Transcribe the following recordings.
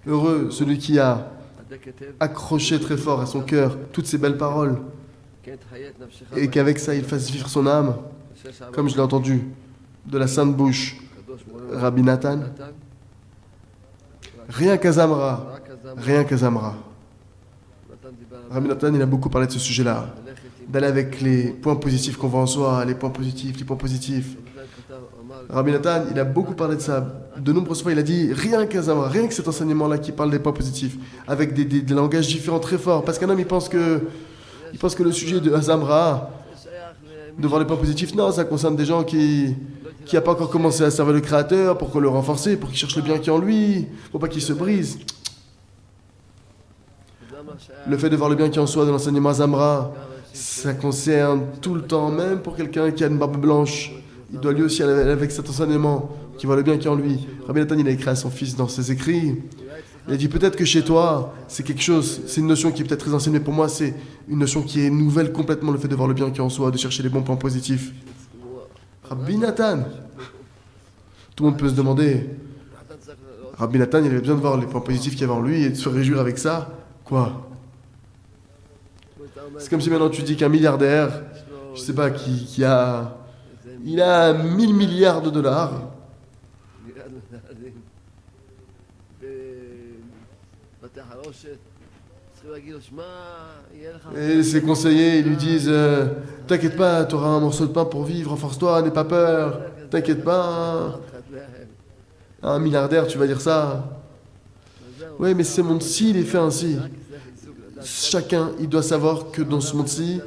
Heureux celui qui a accroché très fort à son cœur toutes ces belles paroles et qu'avec ça il fasse vivre son âme, comme je l'ai entendu de la sainte bouche Rabbi Nathan. Rien qu'à Zamra, rien qu'à Zamra. Rabbi Nathan, il a beaucoup parlé de ce sujet-là, d'aller avec les points positifs qu'on voit en soi, les points positifs, les points positifs. Rabbi Nathan, il a beaucoup parlé de ça. De nombreuses fois, il a dit rien qu'à Zamra, rien que cet enseignement-là qui parle des points positifs, avec des langages différents très forts. Parce qu'un homme, il pense que le sujet de Zamra, de voir les points positifs, non, ça concerne des gens qui n'ont pas encore commencé à servir le Créateur, pour qu'on le renforce, pour qu'il cherche le bien qui est en lui, pour pas qu'il se brise. Le fait de voir le bien qui est en soi de l'enseignement Zamra, ça concerne tout le temps, même pour quelqu'un qui a une barbe blanche. Il doit lui aussi aller avec cet enseignement, qui voit le bien qui est en lui. Rabbi Nathan, il a écrit à son fils dans ses écrits. Il a dit peut-être que chez toi, c'est quelque chose, c'est une notion qui est peut-être très ancienne, mais pour moi, c'est une notion qui est nouvelle complètement, le fait de voir le bien qui est en soi, de chercher les bons points positifs. Rabbi Nathan, tout le monde peut se demander, Rabbi Nathan, il avait besoin de voir les points positifs qu'il y avait en lui et de se réjouir avec ça. Quoi? C'est comme si maintenant tu dis qu'un milliardaire, je sais pas, il a 1000 milliards de dollars. Et ses conseillers, ils lui disent t'inquiète pas, tu auras un morceau de pain pour vivre, renforce-toi, n'aie pas peur, t'inquiète pas. Un milliardaire, tu vas dire ça? Oui, mais ce monde-ci, il est fait ainsi. Chacun, il doit savoir que dans ce monde-ci,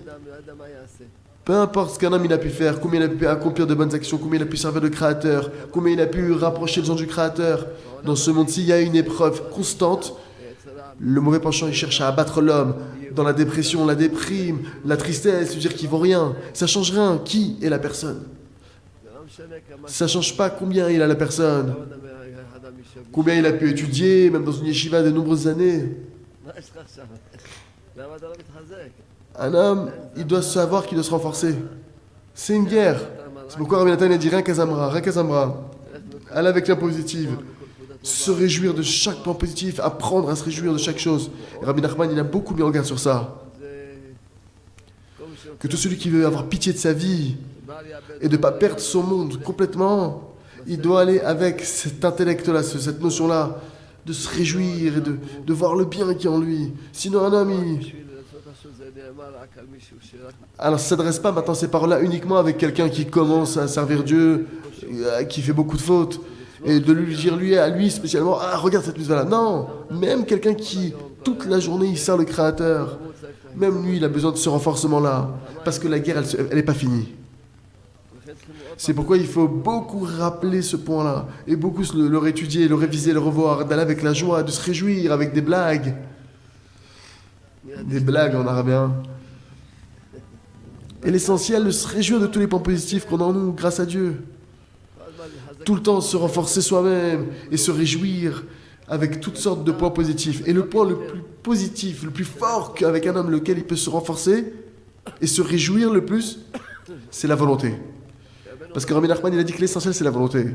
peu importe ce qu'un homme il a pu faire, combien il a pu accomplir de bonnes actions, combien il a pu servir le Créateur, combien il a pu rapprocher les gens du Créateur, dans ce monde-ci, il y a une épreuve constante. Le mauvais penchant, il cherche à abattre l'homme dans la dépression, la déprime, la tristesse, dire qu'il vaut rien. Ça change rien. Qui est la personne? Ça change pas combien il a la personne, combien il a pu étudier, même dans une yeshiva de nombreuses années. Un homme, il doit savoir qu'il doit se renforcer. C'est une guerre. C'est pourquoi Rabbi Nathan a dit rien qu'à Zamra, rien qu'à Zamra. Aller avec la positive. Se réjouir de chaque point positif, apprendre à se réjouir de chaque chose. Et Rabbi Nachman, il a beaucoup mis en garde sur ça. Que tout celui qui veut avoir pitié de sa vie et de ne pas perdre son monde complètement, il doit aller avec cet intellect-là, cette notion-là, de se réjouir et de voir le bien qui est en lui. Sinon, un homme, alors, ça ne s'adresse pas maintenant ces paroles-là uniquement avec quelqu'un qui commence à servir Dieu, qui fait beaucoup de fautes. Et de lui dire à lui spécialement, ah regarde cette mitzvah là. Non, même quelqu'un qui toute la journée il sert le Créateur, même lui il a besoin de ce renforcement là, parce que la guerre elle n'est pas finie. C'est pourquoi il faut beaucoup rappeler ce point là, et beaucoup le réétudier, le réviser, le revoir, d'aller avec la joie, de se réjouir avec des blagues. Des blagues en arabien. Et l'essentiel, de se réjouir de tous les points positifs qu'on a en nous grâce à Dieu. Tout le temps se renforcer soi-même et se réjouir avec toutes sortes de points positifs. Et le point le plus positif, le plus fort qu'avec un homme lequel il peut se renforcer et se réjouir le plus, c'est la volonté. Parce que Rabbi Nachman, il a dit que l'essentiel, c'est la volonté.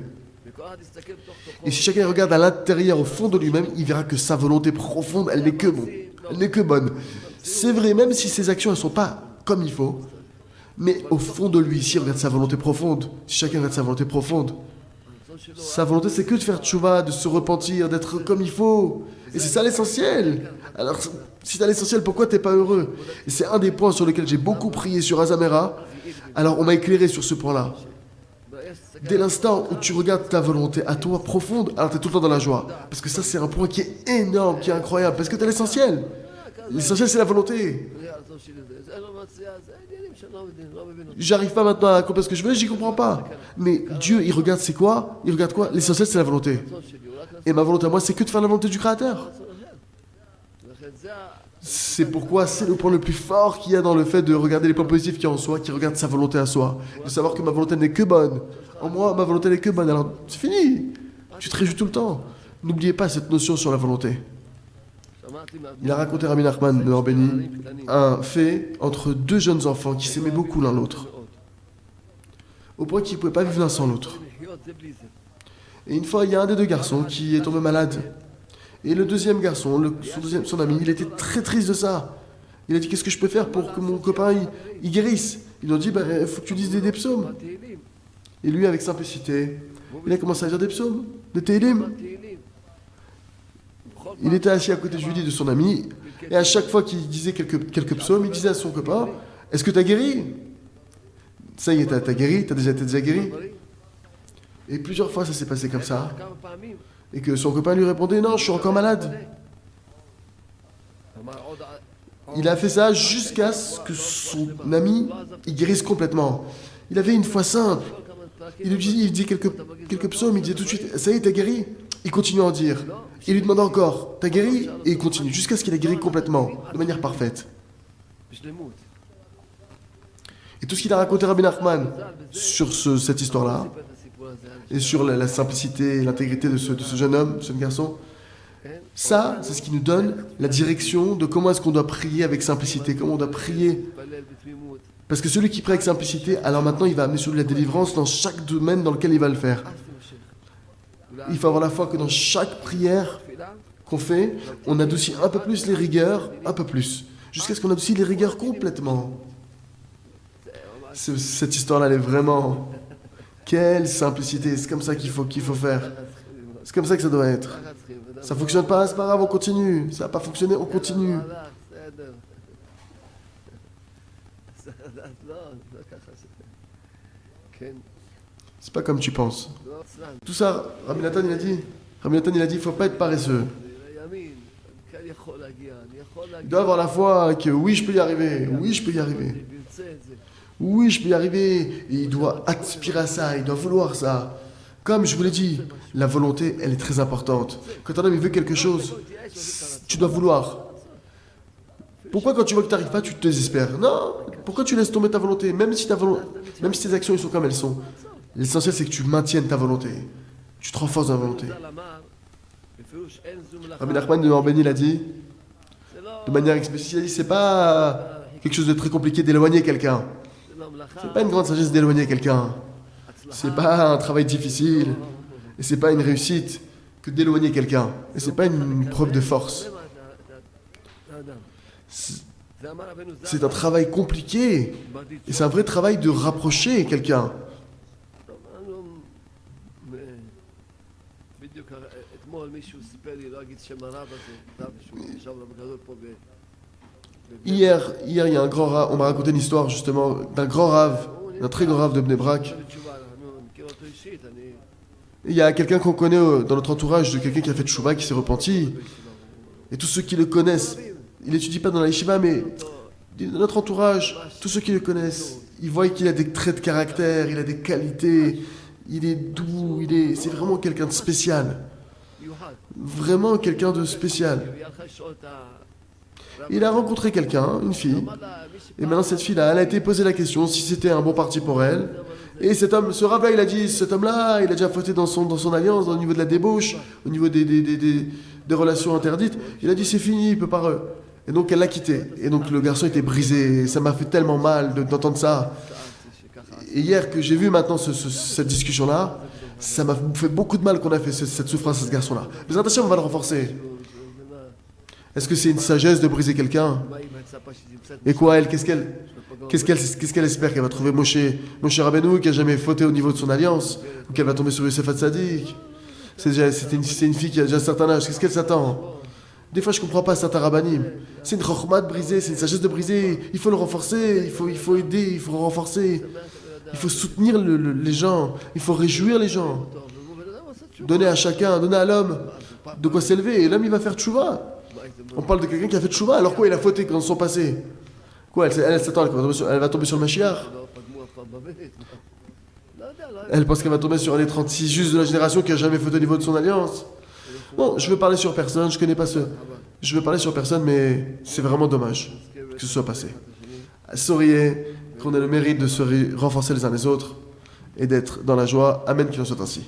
Et si chacun regarde à l'intérieur, au fond de lui-même, il verra que sa volonté profonde, elle n'est que bonne. Elle n'est que bonne. C'est vrai, même si ses actions, elles ne sont pas comme il faut, mais au fond de lui, s'il regarde sa volonté profonde, si chacun regarde sa volonté profonde, sa volonté, c'est que de faire tchouva, de se repentir, d'être comme il faut. Et c'est ça l'essentiel. Alors, si t'as l'essentiel, pourquoi t'es pas heureux? Et c'est un des points sur lesquels j'ai beaucoup prié sur Azamera. Alors, on m'a éclairé sur ce point-là. Dès l'instant où tu regardes ta volonté à toi profonde, alors t'es tout le temps dans la joie. Parce que ça, c'est un point qui est énorme, qui est incroyable. Parce que t'as l'essentiel. L'essentiel, c'est la volonté. J'arrive pas maintenant à comprendre ce que je veux, j'y comprends pas. Mais Dieu, il regarde c'est quoi? Il regarde quoi? L'essentiel, c'est la volonté. Et ma volonté à moi, c'est que de faire la volonté du Créateur. C'est pourquoi c'est le point le plus fort qu'il y a dans le fait de regarder les points positifs qu'il y a en soi, qui regarde sa volonté à soi. De savoir que ma volonté n'est que bonne. En moi, ma volonté n'est que bonne. Alors, c'est fini. Tu te réjouis tout le temps. N'oubliez pas cette notion sur la volonté. Il a raconté Rabbi Nachman de Orbeni un fait entre deux jeunes enfants qui s'aimaient beaucoup l'un l'autre, au point qu'ils ne pouvaient pas vivre l'un sans l'autre. Et une fois, il y a un des deux garçons qui est tombé malade. Et le deuxième garçon, son ami, il était très triste de ça. Il a dit, qu'est-ce que je peux faire pour que mon copain, il guérisse? Ils lui ont dit, il faut que tu dises des psaumes. Et lui, avec simplicité, il a commencé à dire des psaumes, des télim. Il était assis à côté de Julie, de son ami, et à chaque fois qu'il disait quelques psaumes, il disait à son copain, est-ce que tu as guéri? Ça y est, t'as guéri? T'es déjà guéri? Et plusieurs fois, ça s'est passé comme ça. Et que son copain lui répondait, non, je suis encore malade. Il a fait ça jusqu'à ce que son ami, il guérisse complètement. Il avait une foi simple. Il disait quelques psaumes, il disait tout de suite, ça y est, t'as guéri? Il continue à en dire. Il lui demande encore, t'as guéri? Et il continue, jusqu'à ce qu'il ait guéri complètement, de manière parfaite. Et tout ce qu'il a raconté Rabbi Nachman sur cette histoire-là, et sur la simplicité et l'intégrité de ce jeune homme, ce jeune garçon, ça, c'est ce qui nous donne la direction de comment est-ce qu'on doit prier avec simplicité, comment on doit prier. Parce que celui qui prie avec simplicité, alors maintenant, il va amener sur lui la délivrance dans chaque domaine dans lequel il va le faire. Il faut avoir la foi que dans chaque prière qu'on fait, on adoucit un peu plus les rigueurs, un peu plus, jusqu'à ce qu'on adoucit les rigueurs complètement. Cette histoire-là, elle est vraiment... Quelle simplicité, c'est comme ça qu'il faut faire. C'est comme ça que ça doit être. Ça ne fonctionne pas, c'est pas grave, on continue. Ça n'a pas fonctionné, on continue. C'est pas comme tu penses. Tout ça, Rabbi Nathan, il a dit, il ne faut pas être paresseux. Il doit avoir la foi que oui, je peux y arriver, oui, je peux y arriver. Oui, je peux y arriver. Et il doit aspirer à ça, il doit vouloir ça. Comme je vous l'ai dit, la volonté, elle est très importante. Quand un homme il veut quelque chose, tu dois vouloir. Pourquoi quand tu vois que tu n'arrives pas, tu te désespères? Non. Pourquoi tu laisses tomber ta volonté, même si tes actions ils sont comme elles sont? L'essentiel, c'est que tu maintiennes ta volonté. Tu te renforces dans la volonté. Rabbi Nachman de Orbeni l'a dit, de manière explicite, il a dit, c'est pas quelque chose de très compliqué d'éloigner quelqu'un. C'est pas une grande sagesse d'éloigner quelqu'un. C'est pas un travail difficile. Et c'est pas une réussite que d'éloigner quelqu'un. Et c'est pas une preuve de force. C'est un travail compliqué. Et c'est un vrai travail de rapprocher quelqu'un. Hier, il y a un grand rave, on m'a raconté une histoire justement d'un grand rave, d'un très grand rave de Bnei Brak. Il y a quelqu'un qu'on connaît dans notre entourage, de quelqu'un qui a fait tchouva, qui s'est repenti. Et tous ceux qui le connaissent, il n'étudie pas dans la yeshiva, mais dans notre entourage, tous ceux qui le connaissent, ils voient qu'il a des traits de caractère, il a des qualités, il est doux, c'est vraiment quelqu'un de spécial. Vraiment quelqu'un de spécial. Il a rencontré quelqu'un, une fille, et maintenant cette fille-là, elle a été posée la question si c'était un bon parti pour elle. Et cet homme, ce rave-là, il a dit, cet homme-là, il a déjà fauté dans son alliance, au niveau de la débauche, au niveau des relations interdites. Il a dit, c'est fini, il peut pas... Et donc elle l'a quitté. Et donc le garçon était brisé. Ça m'a fait tellement mal d'entendre ça. Et hier que j'ai vu maintenant cette discussion-là, ça m'a fait beaucoup de mal qu'on a fait cette souffrance à ce garçon-là. Mais attention, on va le renforcer. Est-ce que c'est une sagesse de briser quelqu'un? Et quoi, elle, qu'est-ce qu'elle espère qu'elle va trouver Moshe Rabbeinu, qui a jamais fauté au niveau de son alliance, ou qu'elle va tomber sur Yosef Hatzadik? C'est une fille qui a déjà un certain âge. Qu'est-ce qu'elle s'attend? Des fois, je comprends pas certains rabbanim. C'est une chokhma de briser, c'est une sagesse de briser. Il faut le renforcer, il faut aider, il faut renforcer. Il faut soutenir les gens, il faut réjouir les gens. Donner à chacun, donner à l'homme de quoi s'élever. Et l'homme, il va faire tchouva. On parle de quelqu'un qui a fait tchouva, alors quoi, il a fauté dans son passé? Quoi, elle s'attend, elle va tomber sur le Mashiach? Elle pense qu'elle va tomber sur un des 36 justes de la génération qui a jamais fauté au niveau de son alliance. Bon, je veux parler sur personne, je connais pas ceux. Je veux parler sur personne, mais c'est vraiment dommage que ce soit passé. Souriez, qu'on ait le mérite de se renforcer les uns les autres et d'être dans la joie. Amen, qu'il en soit ainsi.